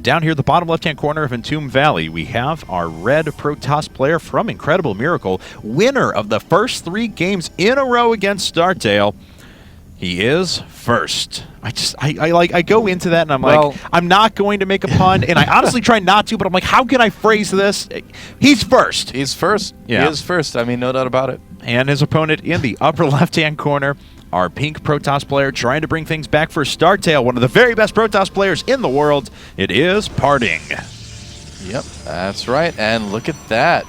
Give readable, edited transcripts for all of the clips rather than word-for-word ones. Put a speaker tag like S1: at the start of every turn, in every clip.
S1: down here at the bottom left-hand corner of Entomb Valley, we have our red Protoss player from Incredible Miracle, winner of the first 3 games in a row against StarTale. He is first. I go into that and I'm like, I'm not going to make a pun, and I honestly try not to, but I'm like, how can I phrase this? He's first.
S2: He's first.
S1: Yeah.
S2: He is first. I mean, no doubt about it.
S1: And his opponent in the upper left-hand corner, our pink Protoss player trying to bring things back for StarTale, one of the very best Protoss players in the world. It is PartinG.
S2: Yep, that's right. And look at that.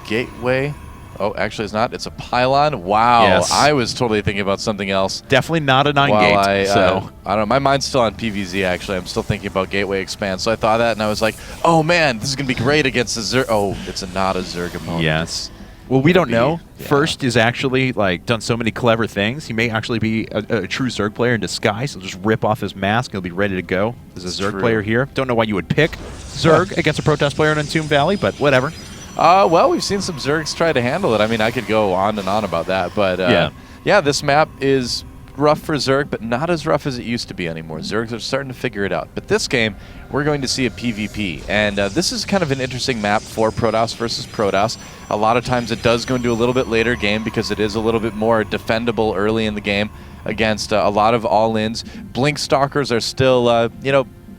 S2: Gateway. Oh, actually, it's not. It's a pylon. Wow.
S1: Yes.
S2: I was totally thinking about something else.
S1: Definitely not a 9-gate.
S2: I don't know. My mind's still on PVZ, actually. I'm still thinking about Gateway Expand. So I thought that, and I was like, oh, man, this is going to be great against the Zerg. Oh, it's not a Zerg opponent.
S1: Yes. Well, we don't know. Yeah. First is actually done so many clever things. He may actually be a true Zerg player in disguise. He'll just rip off his mask. He'll be ready to go. There's a Zerg player here. Don't know why you would pick Zerg against a Protoss player in Entomb Valley, but whatever.
S2: Well, we've seen some Zergs try to handle it. I mean, I could go on and on about that, but yeah, this map is rough for Zerg, but not as rough as it used to be anymore. Zergs are starting to figure it out. But this game, we're going to see a PvP, and this is kind of an interesting map for Protoss versus Protoss. A lot of times it does go into a little bit later game because it is a little bit more defendable early in the game against a lot of all-ins. Blink Stalkers are still,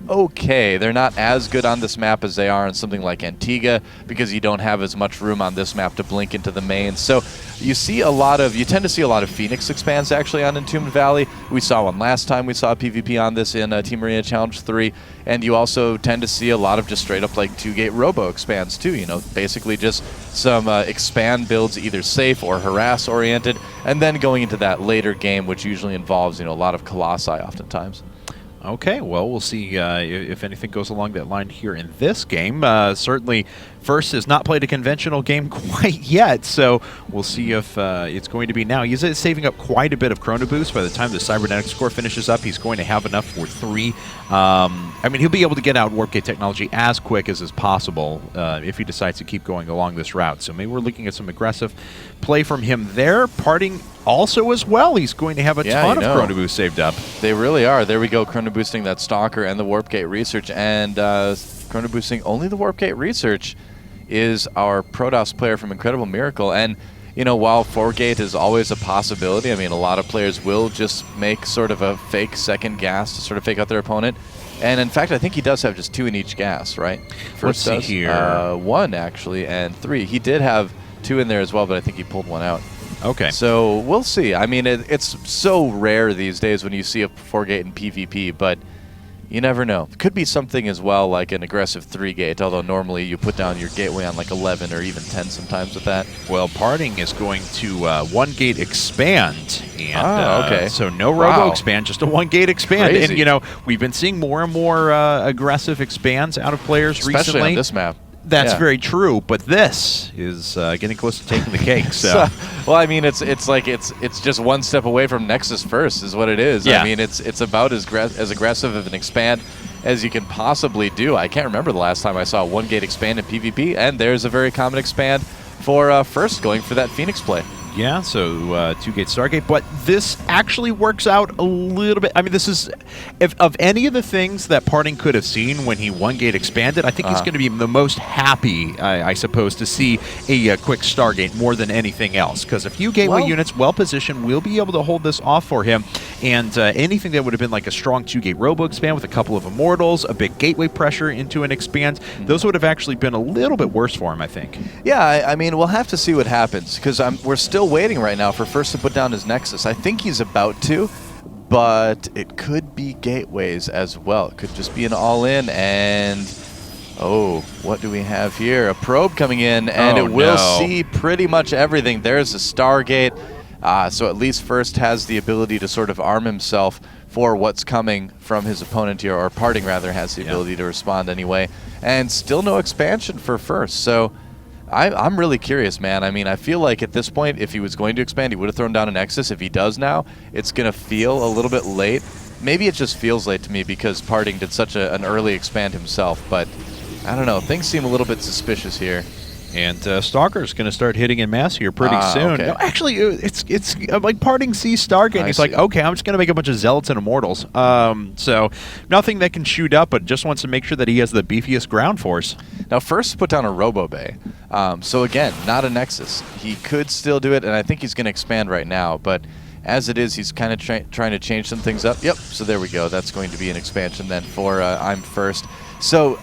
S2: okay. They're not as good on this map as they are on something like Antigua because you don't have as much room on this map to blink into the main. So you tend to see a lot of Phoenix expands actually on Entombed Valley. We saw one last time. We saw PvP on this in Team Arena Challenge 3. And you also tend to see a lot of just straight up like 2-gate robo expands too. Basically just some expand builds, either safe or harass oriented, and then going into that later game, which usually involves a lot of Colossi oftentimes.
S1: Okay, well, we'll see if anything goes along that line here in this game. Certainly, First has not played a conventional game quite yet, so we'll see if it's going to be now. He's saving up quite a bit of Chrono Boost. By the time the Cybernetics core finishes up, he's going to have enough for 3. I mean, he'll be able to get out Warp Gate technology as quick as is possible if he decides to keep going along this route. So maybe we're looking at some aggressive play from him there. PartinG also as well. He's going to have a ton of Chrono Boost saved up.
S2: They really are. There we go, Chrono Boosting that Stalker and the Warp Gate Research, and Chrono Boosting only the Warp Gate Research is our Protoss player from Incredible Miracle. And while 4-gate is always a possibility, I mean, a lot of players will just make sort of a fake second gas to sort of fake out their opponent. And in fact, I think he does have just 2 in each gas, right?
S1: First Let's see here.
S2: 1 actually, and 3. He did have 2 in there as well, but I think he pulled 1 out.
S1: Okay.
S2: So we'll see. I mean, it's so rare these days when you see a 4-gate in PvP, but you never know. Could be something as well like an aggressive 3-gate, although normally you put down your gateway on like 11 or even 10 sometimes with that.
S1: Well, PartinG is going to 1-gate expand. And,
S2: okay.
S1: So no robo expand, just a 1-gate expand.
S2: Crazy.
S1: And, we've been seeing more and more aggressive expands out of players
S2: Especially
S1: recently.
S2: Especially on this map.
S1: That's very true, but this is getting close to taking the cake. So,
S2: well, I mean, it's just one step away from Nexus First, is what it is.
S1: Yeah.
S2: I mean, it's about as aggressive of an expand as you can possibly do. I can't remember the last time I saw a 1-gate expand in PvP, and there's a very common expand for First going for that Phoenix play.
S1: Yeah, so 2-gate Stargate, but this actually works out a little bit. I mean, this is, of any of the things that PartinG could have seen when he 1-gate expanded, I think he's going to be the most happy, I suppose, to see a quick Stargate more than anything else. Because a few gateway units, well-positioned, will be able to hold this off for him. And anything that would have been like a strong 2-gate robo expand with a couple of Immortals, a big gateway pressure into an expand, those would have actually been a little bit worse for him, I think.
S2: Yeah, I mean, we'll have to see what happens, because we're still waiting right now for First to put down his Nexus. I think he's about to, but it could be gateways as well. It could just be an all-in, and what do we have here? A probe coming in, and it will see pretty much everything. There's a Stargate, so at least First has the ability to sort of arm himself for what's coming from his opponent here, or PartinG rather has the ability to respond anyway, and still no expansion for First. So I'm really curious, man. I mean, I feel like at this point, if he was going to expand, he would have thrown down a Nexus. If he does now, it's going to feel a little bit late. Maybe it just feels late to me because PartinG did such an early expand himself, but I don't know. Things seem a little bit suspicious here.
S1: And Stalker's going to start hitting in mass here pretty soon.
S2: Okay.
S1: No, actually, it's like PartinG sees Stargate, and he's like, okay, I'm just going to make a bunch of Zealots and Immortals. So nothing that can shoot up, but just wants to make sure that he has the beefiest ground force.
S2: Now, First put down a Robo Bay. So again, not a Nexus. He could still do it, and I think he's going to expand right now, but as it is, he's kind of trying to change some things up. Yep, so there we go. That's going to be an expansion then for IM.First. So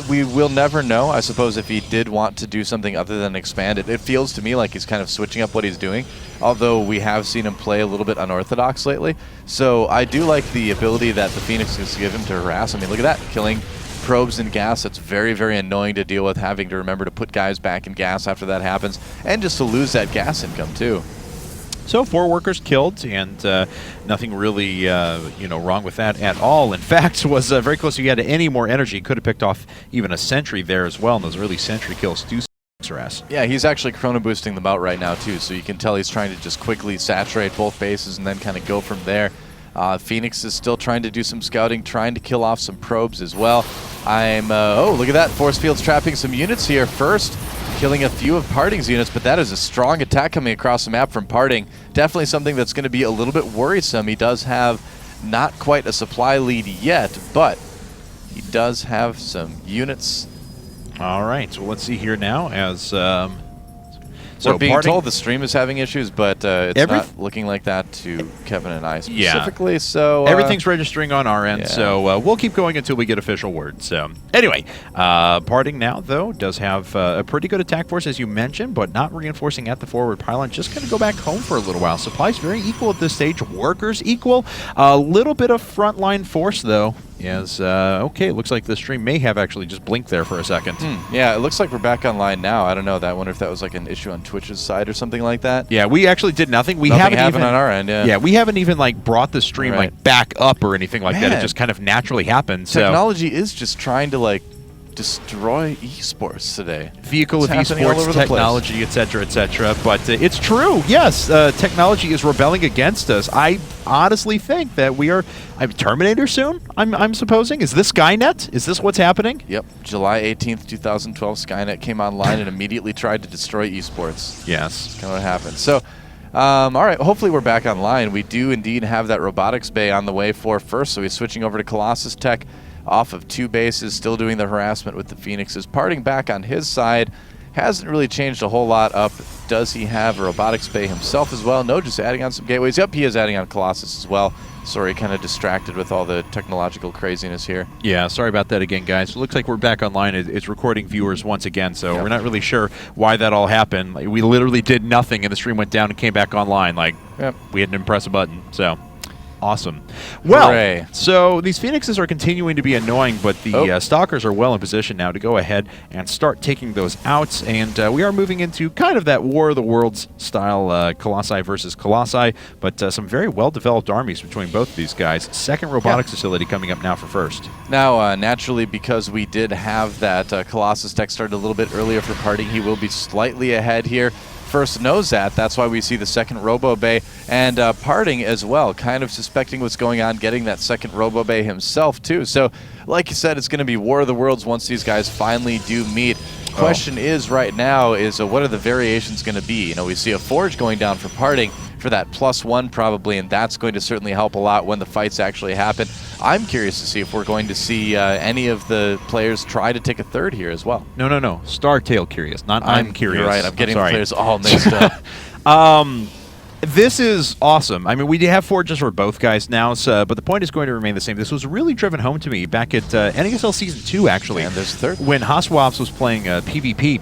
S2: we will never know, I suppose, if he did want to do something other than expand it. It feels to me like he's kind of switching up what he's doing, although we have seen him play a little bit unorthodox lately. So I do like the ability that the Phoenix is give him to harass. I mean, look at that, killing probes and gas. That's very, very annoying to deal with, having to remember to put guys back in gas after that happens, and just to lose that gas income too.
S1: So 4 workers killed, and nothing really wrong with that at all. In fact, was very close. If he had any more energy, could have picked off even a sentry there as well, and those early sentry kills do harass.
S2: Yeah, he's actually chrono boosting them out right now too, so you can tell he's trying to just quickly saturate both bases and then kind of go from there. Phoenix is still trying to do some scouting, trying to kill off some probes as well. Oh, look at that. Force field's trapping some units here. First, killing a few of PartinG's units, but that is a strong attack coming across the map from PartinG. Definitely something that's going to be a little bit worrisome. He does have not quite a supply lead yet, but he does have some units.
S1: All right, so let's see here now as...
S2: So we're being told the stream is having issues, but it's not looking like that to Kevin and I specifically. Yeah. So
S1: everything's registering on our end, so we'll keep going until we get official word. So anyway, PartinG now, though, does have a pretty good attack force, as you mentioned, but not reinforcing at the forward pylon. Just going to go back home for a little while. Supplies very equal at this stage. Workers equal. A little bit of frontline force, though. Yes, okay, it looks like the stream may have actually just blinked there for a second.
S2: Yeah, it looks like we're back online now. I don't know. I wonder if that was like an issue on Twitch's side or something like that.
S1: Yeah, we actually did nothing. We
S2: haven't
S1: even
S2: on our end,
S1: Yeah, we haven't even like brought the stream like back up or anything like that. It just kind of naturally happened.
S2: Technology is just trying to like destroy esports today.
S1: Vehicle of esports technology, etc., etc. But it's true. Yes, technology is rebelling against us. I honestly think that we are Terminator soon. I'm supposing. Is this Skynet? Is this what's happening?
S2: Yep. July 18th, 2012, Skynet came online and immediately tried to destroy esports.
S1: Yes.
S2: That's kind of what happened. So, all right. Hopefully we're back online. We do indeed have that robotics bay on the way for First. So he's switching over to Colossus Tech. Off of 2 bases, still doing the harassment with the Phoenixes. PartinG back on his side. Hasn't really changed a whole lot up. Does he have a robotics bay himself as well? No, just adding on some gateways. Yep, he is adding on Colossus as well. Sorry, kind of distracted with all the technological craziness here.
S1: Yeah, sorry about that again, guys. It looks like we're back online. It's recording viewers once again, so we're not really sure why that all happened. Like, we literally did nothing, and the stream went down and came back online. Like, we hadn't pressed a button, so... Awesome. Well, so these Phoenixes are continuing to be annoying, but the Stalkers are well in position now to go ahead and start taking those out. And we are moving into kind of that War of the Worlds style Colossi versus Colossi, but some very well-developed armies between both of these guys. Second robotics facility coming up now for First.
S2: Now, naturally, because we did have that Colossus Tech started a little bit earlier for PartinG, he will be slightly ahead here. First knows that. That's why we see the second Robo Bay. And PartinG as well, kind of suspecting what's going on, getting that second Robo Bay himself, too. So, like you said, it's going to be War of the Worlds once these guys finally do meet. Question is right now is what are the variations going to be? You know, we see a Forge going down for PartinG for that +1 probably, and that's going to certainly help a lot when the fights actually happen. I'm curious to see if we're going to see any of the players try to take a third here as well.
S1: No. StarTale curious, not I'm curious.
S2: You're right. I'm getting the players all mixed up.
S1: This is awesome. I mean, we have Forges for both guys now, so, but the point is going to remain the same. This was really driven home to me back at NASL Season 2, actually.
S2: And there's third.
S1: When Haswaps was playing PvP.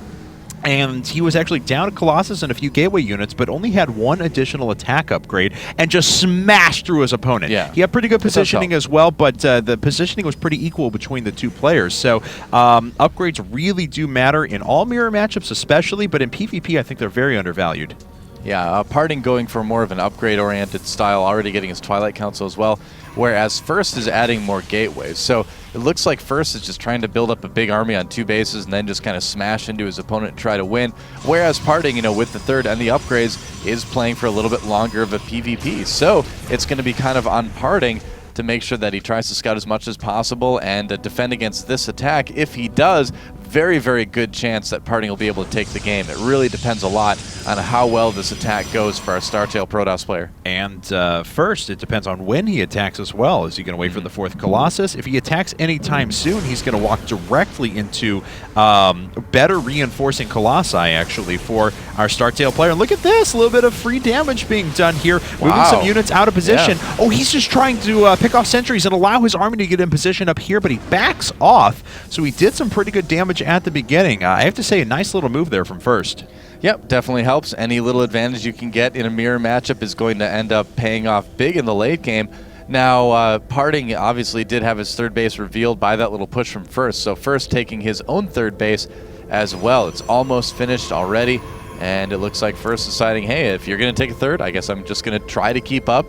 S1: And he was actually down a Colossus and a few gateway units, but only had 1 additional attack upgrade and just smashed through his opponent.
S2: Yeah.
S1: He had pretty good positioning as well, but the positioning was pretty equal between the 2 players. So upgrades really do matter in all mirror matchups especially, but in PvP I think they're very undervalued.
S2: Yeah, PartinG going for more of an upgrade-oriented style, already getting his Twilight Council as well, whereas First is adding more gateways. So it looks like First is just trying to build up a big army on 2 bases and then just kind of smash into his opponent and try to win, whereas PartinG, you know, with the third and the upgrades, is playing for a little bit longer of a PvP. So it's going to be kind of on PartinG to make sure that he tries to scout as much as possible and defend against this attack. If he does, very, very good chance that PartinG will be able to take the game. It really depends a lot on how well this attack goes for our StarTale Protoss player.
S1: And first, it depends on when he attacks as well. Is he going to wait for the 4th Colossus? If he attacks anytime soon, he's going to walk directly into better reinforcing Colossi, actually, for our StarTale player. And look at this, a little bit of free damage being done here, moving some units out of position. Yeah. Oh, he's just trying to pick off sentries and allow his army to get in position up here, but he backs off. So he did some pretty good damage at the beginning. I have to say, a nice little move there from First.
S2: Yep, definitely helps. Any little advantage you can get in a mirror matchup is going to end up paying off big in the late game. Now, PartinG obviously did have his 3rd base revealed by that little push from First, so First taking his own 3rd base as well. It's almost finished already, and it looks like First deciding, hey, if you're going to take a 3rd, I guess I'm just going to try to keep up.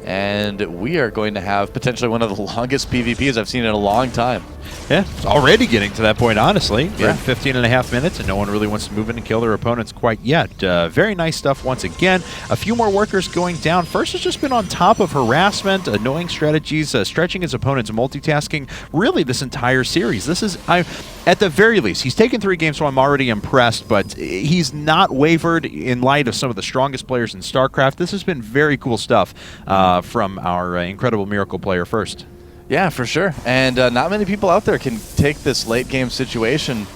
S2: And we are going to have potentially one of the longest PvPs I've seen in a long time.
S1: Yeah, it's already getting to that point, honestly. We're at 15.5 minutes, and no one really wants to move in and kill their opponents quite yet. Very nice stuff once again. A few more workers going down. First has just been on top of harassment, annoying strategies, stretching his opponents, multitasking, really this entire series. This is, at the very least, he's taken 3 games, so I'm already impressed, but he's not wavered in light of some of the strongest players in StarCraft. This has been very cool stuff from our incredible Miracle player First.
S2: Yeah, for sure. And not many people out there can take this late game situation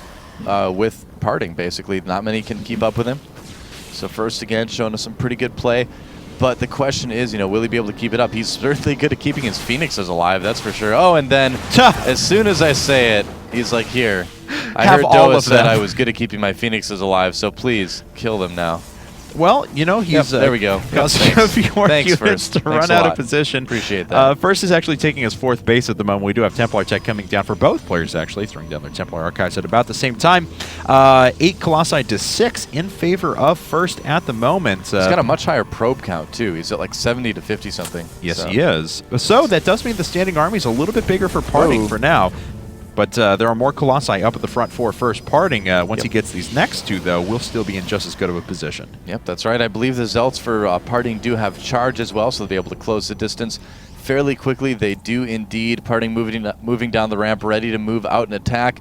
S2: with PartinG, basically. Not many can keep up with him. So First, again, showing us some pretty good play. But the question is, you know, will he be able to keep it up? He's certainly good at keeping his Phoenixes alive, that's for sure. Oh, and then as soon as I say it, he's like, here. I heard Doa said I was good at keeping my Phoenixes alive, so please kill them now.
S1: Well, you know, he's
S2: there we go.
S1: causing a few more units to run out of position.
S2: Appreciate that.
S1: First is actually taking his 4th base at the moment. We do have Templar tech coming down for both players, actually, throwing down their Templar archives at about the same time. 8 Colossi to 6 in favor of First at the moment.
S2: He's got a much higher probe count, too. He's at like 70 to 50 something.
S1: Yes, he is. So that does mean the standing army is a little bit bigger for PartinG for now. But there are more Colossi up at the front for First. PartinG, once he gets these next 2, though, will still be in just as good of a position.
S2: Yep, that's right. I believe the Zelts for PartinG do have charge as well, so they'll be able to close the distance fairly quickly. They do indeed. PartinG moving down the ramp, ready to move out and attack.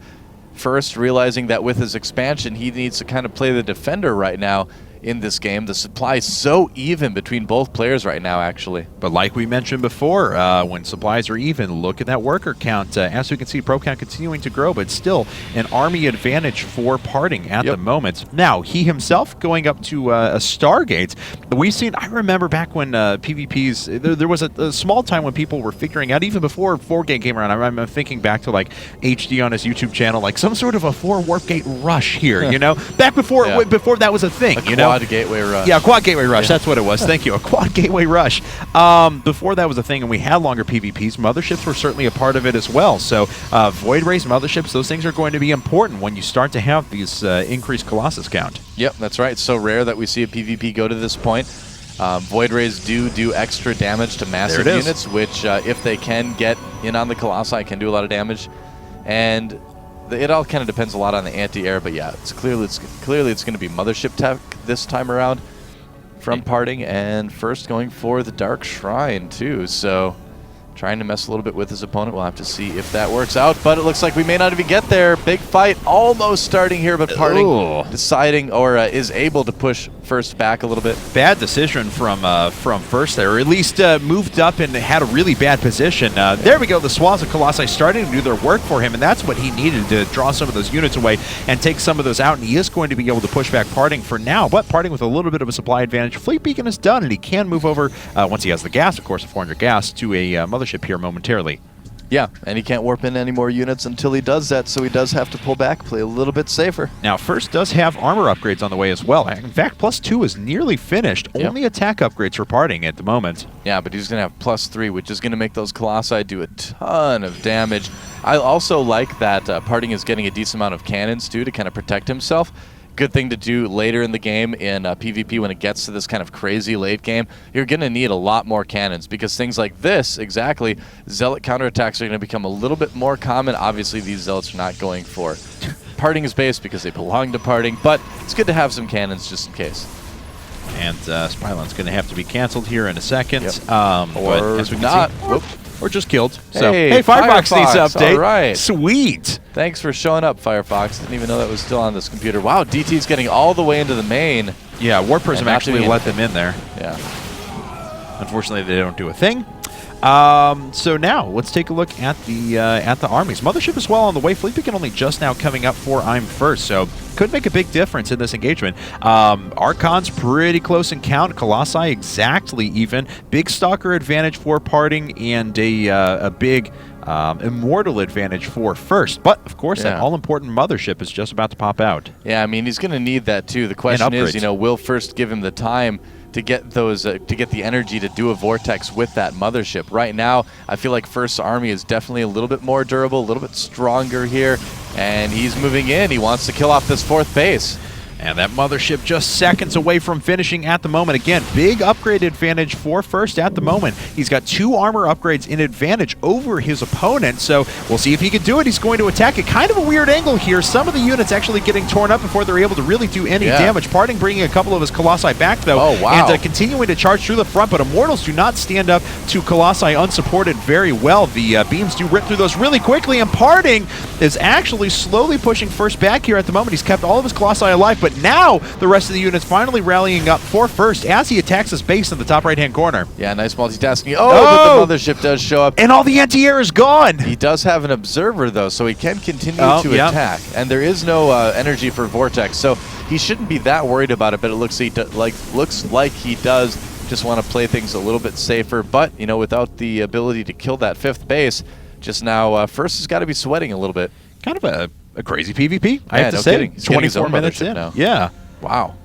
S2: First, realizing that with his expansion, he needs to kind of play the defender right now in this game. The supply is so even between both players right now, actually.
S1: But like we mentioned before, when supplies are even, look at that worker count. As we can see, probe count continuing to grow, but still an army advantage for PartinG at the moment. Now, he himself going up to a Stargate. We've seen, I remember back when PvPs, there was a small time when people were figuring out, even before 4Gate came around, I'm thinking back to like HD on his YouTube channel, like some sort of a 4 warp gate rush here, you know? Back before before that was a thing, you know?
S2: Quad gateway rush.
S1: Yeah, quad gateway rush. That's what it was. Thank you. A quad gateway rush. Before that was a thing and we had longer PvPs, motherships were certainly a part of it as well. So Void Rays, motherships, those things are going to be important when you start to have these increased Colossus count.
S2: Yep, that's right. It's so rare that we see a PvP go to this point. Void Rays do extra damage to massive units, which if they can get in on the Colossi, can do a lot of damage. And it all kind of depends a lot on the anti-air, but yeah, it's clearly it's going to be mothership tech this time around from PartinG, and First going for the Dark Shrine too. So trying to mess a little bit with his opponent. We'll have to see if that works out, but it looks like we may not even get there. Big fight almost starting here, but PartinG deciding or is able to push First back a little bit.
S1: Bad decision from First there, or at least moved up and had a really bad position. There we go, the Swaz of Colossi starting to do their work for him, and that's what he needed to draw some of those units away and take some of those out, and he is going to be able to push back PartinG for now, but PartinG with a little bit of a supply advantage. Fleet Beacon is done, and he can move over, once he has the gas, of course, a 400 gas, to a mothership here momentarily.
S2: Yeah, and he can't warp in any more units until he does that, so he does have to pull back, play a little bit safer.
S1: Now, First does have armor upgrades on the way as well. In fact, +2 is nearly finished. Only attack upgrades for PartinG at the moment.
S2: Yeah, but he's going to have +3, which is going to make those Colossi do a ton of damage. I also like that PartinG is getting a decent amount of cannons, too, to kind of protect himself. Good thing to do later in the game in PvP when it gets to this kind of crazy late game. You're going to need a lot more cannons because things like this, exactly, Zealot counterattacks are going to become a little bit more common. Obviously, these Zealots are not going for PartinG's base because they belong to PartinG, but it's good to have some cannons just in case.
S1: And Spylon's going to have to be canceled here in a second.
S2: Or
S1: as we can
S2: not.
S1: See, or just killed. So,
S2: hey,
S1: Firefox needs update.
S2: All right.
S1: Sweet.
S2: Thanks for showing up, Firefox. Didn't even know that was still on this computer. Wow, DT's getting all the way into the main.
S1: Yeah, War Prism actually let them in there.
S2: Yeah.
S1: Unfortunately, they don't do a thing. So now let's take a look at the armies. Mothership as well on the way. Fleet Beacon only just now coming up for IM.First, so could make a big difference in this engagement. Archon's pretty close in count. Colossi exactly even. Big Stalker advantage for Parting and a big Immortal advantage for First. But of course, that all-important Mothership is just about to pop out.
S2: Yeah, I mean he's going to need that too. The question is, will First give him the time to get those to get the energy to do a vortex with that Mothership? Right now, I feel like First's army is definitely a little bit more durable, a little bit stronger here, and he's moving in. He wants to kill off this 4th base.
S1: And that Mothership just seconds away from finishing at the moment. Again, big upgrade advantage for First at the moment. He's got 2 armor upgrades in advantage over his opponent, so we'll see if he can do it. He's going to attack it. Kind of a weird angle here. Some of the units actually getting torn up before they're able to really do any damage. Parting bringing a couple of his Colossi back, though, and continuing to charge through the front, but Immortals do not stand up to Colossi unsupported very well. The beams do rip through those really quickly, and Parting is actually slowly pushing First back here at the moment. He's kept all of his Colossi alive, but now the rest of the units finally rallying up for First as he attacks his base in the top right-hand corner.
S2: Yeah, nice multitasking. But the Mothership does show up.
S1: And all the anti-air is gone.
S2: He does have an observer, though, so he can continue to attack. And there is no energy for Vortex, so he shouldn't be that worried about it, but it looks like he does just want to play things a little bit safer. But, without the ability to kill that 5th base, just now First has got to be sweating a little bit.
S1: Kind of a crazy PvP, I have to say. 24 minutes in. Now. Yeah.
S2: Wow.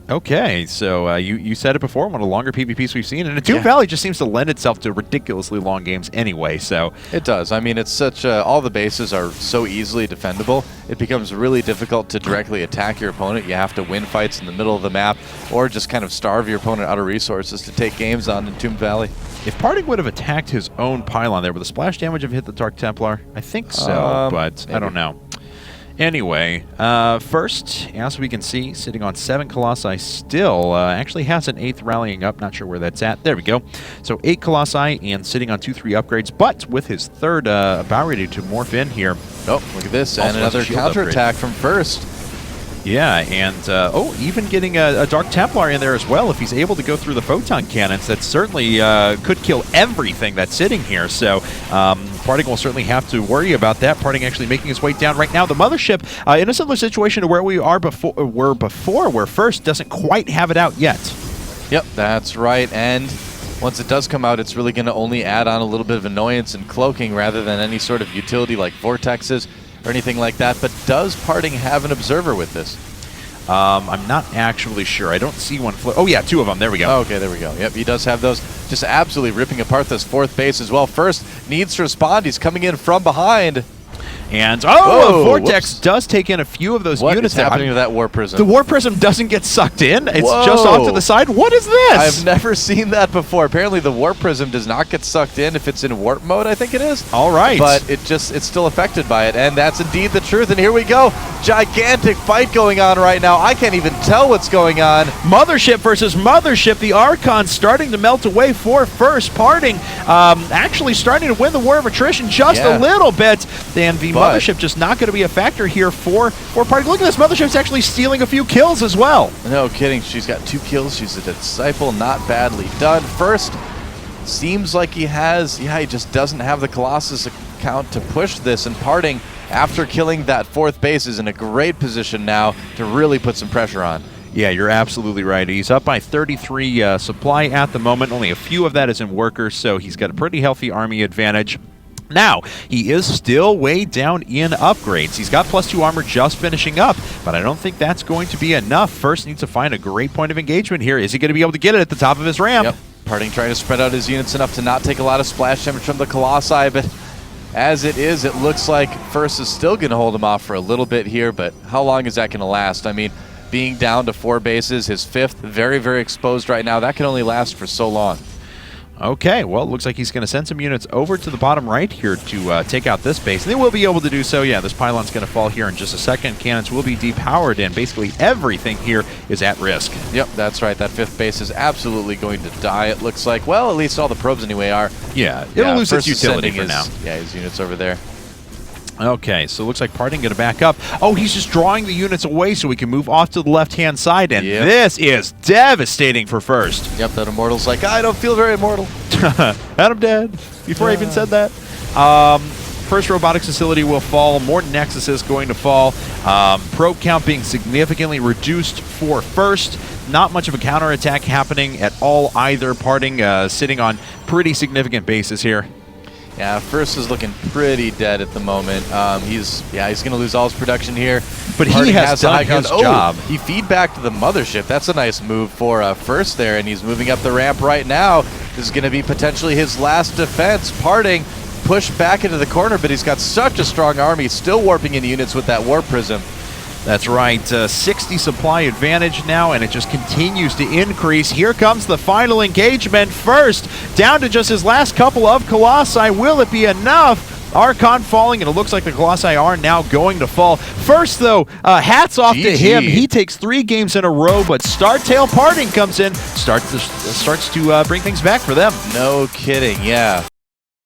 S1: Okay, so you said it before, one of the longer PvPs we've seen, and Tomb Valley just seems to lend itself to ridiculously long games anyway, so...
S2: It does. I mean, it's such... all the bases are so easily defendable, it becomes really difficult to directly attack your opponent. You have to win fights in the middle of the map, or just kind of starve your opponent out of resources to take games on in Tomb Valley.
S1: If Parting would have attacked his own pylon there, would the splash damage have hit the Dark Templar? I think so, but maybe. I don't know. Anyway, First, as we can see, sitting on 7 Colossi still, actually has an 8th rallying up, not sure where that's at. There we go. So 8 Colossi and sitting on 2-3 upgrades, but with his 3rd about ready to morph in here.
S2: Oh, look at this, and another counterattack from First.
S1: Yeah, and even getting a Dark Templar in there as well. If he's able to go through the photon cannons, that certainly could kill everything that's sitting here. So Parting will certainly have to worry about that. Parting actually making his way down right now. The Mothership in a similar situation to where we were before, where First doesn't quite have it out yet.
S2: Yep, that's right. And once it does come out, it's really going to only add on a little bit of annoyance and cloaking rather than any sort of utility like vortexes or anything like that. But does Parting have an observer with this?
S1: I'm not actually sure. I don't see one. Oh, yeah, 2 of them. There we go.
S2: Okay, there we go. Yep, he does have those. Just absolutely ripping apart this 4th base as well. First needs to respond. He's coming in from behind.
S1: And, a Vortex does take in a few of those units.
S2: What is happening to that War Prism?
S1: The War Prism doesn't get sucked in. It's just off to the side. What is this?
S2: I've never seen that before. Apparently, the War Prism does not get sucked in if it's in warp mode, I think it is.
S1: All right.
S2: But it's still affected by it, and that's indeed the truth. And here we go. Gigantic fight going on right now. I can't even tell what's going on.
S1: Mothership versus Mothership. The Archon starting to melt away for First. Parting actually starting to win the war of attrition just a little bit. And the Mothership just not going to be a factor here for Parting. Look at this. Mothership's actually stealing a few kills as well.
S2: No kidding. She's got 2 kills. She's a Disciple. Not badly done. First, seems like he has... Yeah, he just doesn't have the Colossus account to push this. And Parting, after killing that 4th base, is in a great position now to really put some pressure on.
S1: Yeah, you're absolutely right. He's up by 33 supply at the moment. Only a few of that is in workers, so he's got a pretty healthy army advantage. Now, he is still way down in upgrades. He's got +2 armor just finishing up, but I don't think that's going to be enough. First needs to find a great point of engagement here. Is he going to be able to get it at the top of his ramp?
S2: Yep. Parting trying to spread out his units enough to not take a lot of splash damage from the Colossi, but as it is, it looks like First is still going to hold him off for a little bit here, but how long is that going to last? I mean, being down to 4 bases, his 5th, very, very exposed right now, that can only last for so long.
S1: Okay, well, it looks like he's going to send some units over to the bottom right here to take out this base. And they will be able to do so. Yeah, this pylon's going to fall here in just a second. Cannons will be depowered, and basically everything here is at risk.
S2: Yep, that's right. That 5th base is absolutely going to die, it looks like. Well, at least all the probes anyway are.
S1: Yeah, it'll lose its utility for now.
S2: Yeah, his units over there.
S1: Okay, so it looks like PartinG going to back up. Oh, he's just drawing the units away so we can move off to the left-hand side, and this is devastating for First.
S2: Yep, that Immortal's like, I don't feel very immortal.
S1: And I'm dead, before I even said that. First robotics facility will fall. More Nexuses going to fall. Probe count being significantly reduced for First. Not much of a counterattack happening at all either. PartinG sitting on pretty significant bases here.
S2: Yeah, First is looking pretty dead at the moment. He's going to lose all his production here.
S1: But he has done his job.
S2: He feedback to the mothership. That's a nice move for First there, and he's moving up the ramp right now. This is going to be potentially his last defense. PartinG pushed back into the corner, but he's got such a strong army, still warping into units with that warp prism.
S1: That's right, 60 supply advantage now, and it just continues to increase. Here comes the final engagement. First, down to just his last couple of Colossi. Will it be enough? Archon falling, and it looks like the Colossi are now going to fall. First, though, hats off to him. He takes 3 games in a row, but StarTale PartinG comes in, starts to bring things back for them.
S2: No kidding, yeah.